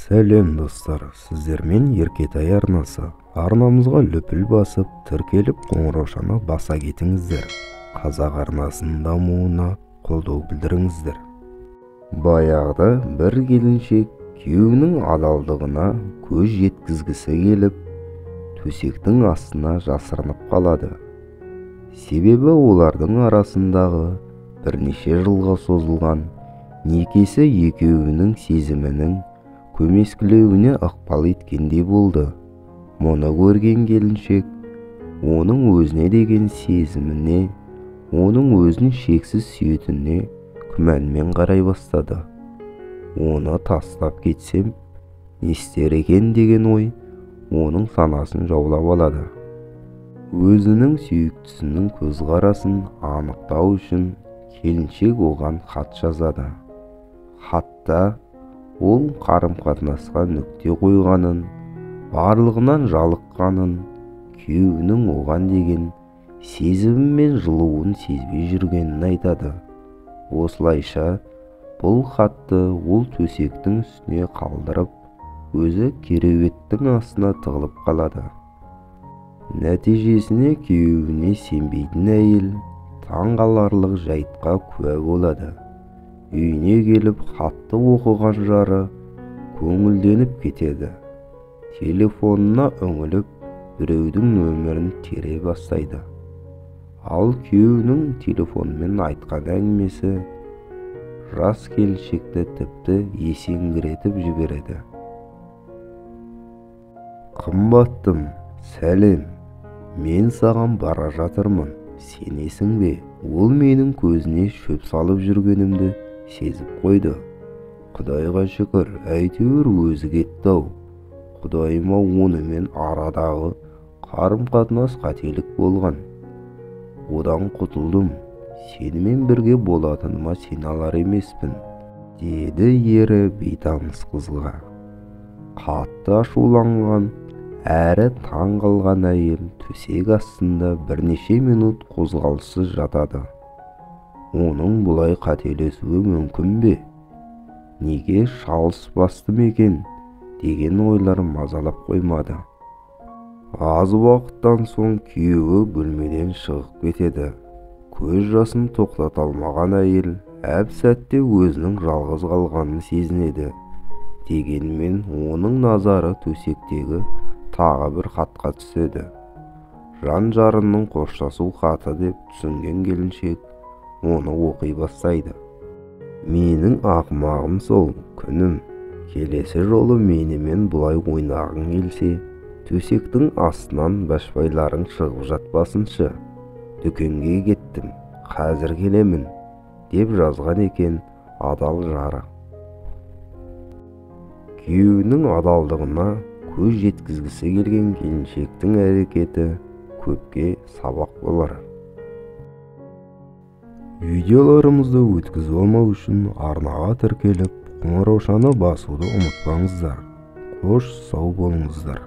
Сәлем достар, сіздермен Еркетай арнасы. Арнамызға лүпіл басып, тіркеліп қоңыраушаны баса кетіңіздер. Қазақ арнасының дамуына қолдау білдіріңіздер. Баяғыда бір келіншек күйеуінің адалдығына көз жеткізгісі келіп, төсектің астына жасырынып қалады. Себебі олардың арасындағы бірнеше жылға созылған некесі екеуінің сезімінің көмескілеуіне ықпал еткендей болды. Мұны көрген келіншек оның өзіне деген сезіміне, оның өзін шексіз сүйетініне күмәнмен қарай бастады. Оны тастап кетсем, не істер екен деген ой оның санасын жаулап алады. Өзінің сүйіктісінің көзқарасын анықтау үшін келіншек оған хат жазады. Хатта ол қарым-қатынасқа нүкте қойғанын, барлығынан жалыққанын, күйеуінің оған деген сезімі мен жылуын сезбей жүргенін айтады. Осылайша бұл хатты ол төсектің үстіне қалдырып, өзі кереуеттің астына тығылып қалады. Нәтижесіне күйеуіне сенбейтін әйел таңғаларлық жайтқа куә болады. Үйіне келіп хатты оқыған жары көңілденіп кетеді. Телефонына үңіліп, біреудің нөмірін тере бастайды. Ал күйеуінің телефонмен айтқан әңгімесі жас келіншекті тіпті есеңгіретіп жібереді. Қымбаттым, сәлем, мен саған бара жатырмын, сенесің бе? Ол менің көзіне шөп салып жүргенімді сезіп қойды. Құдайға шүкір, әйтеуір өзі кетті-ау. Құдайыма онымен арадағы қарым-қатынас қателік болған. Одан құтылдым. Сенімен бірге болатыныма сене алар емеспін, деді ері бейтаныс қызға. Қатты ашуланған әрі таң қалған әйел төсек астында бірнеше минут қозғалыссыз жатады. Оның бұлай қателесуі мүмкін бе? Неге шалыс бастым екен? Деген ойлар мазалап қоймады. Аз уақыттан соң күйеуі бөлмеден шығып кетеді. Көз жасын тоқтата алмаған әйел әп-сәтте өзінің жалғыз қалғанын сезінеді. Дегенмен оның назары төсектегі тағы бір хатқа түседі. Жан жарының қоштасу хаты деп түсінген келіншек оны оқи бастайды. Менің ақымағым сол, күнім. Келесі жолы менімен бұлай ойнағың келсе, төсектің астынан башпайларың шығып жатпасыншы. Дүкенге кеттім, қазір келемін, деп жазған екен адал жары. Күйеуінің адалдығына көз жеткізгісі келген келіншектің әрекеті көпке сабақ болар. Видеоларымызды өткізіп алмау үшін арнаға тіркеліп, қоңыраушаны басуды ұмытпаңыздар. Қош сау болыңыздар.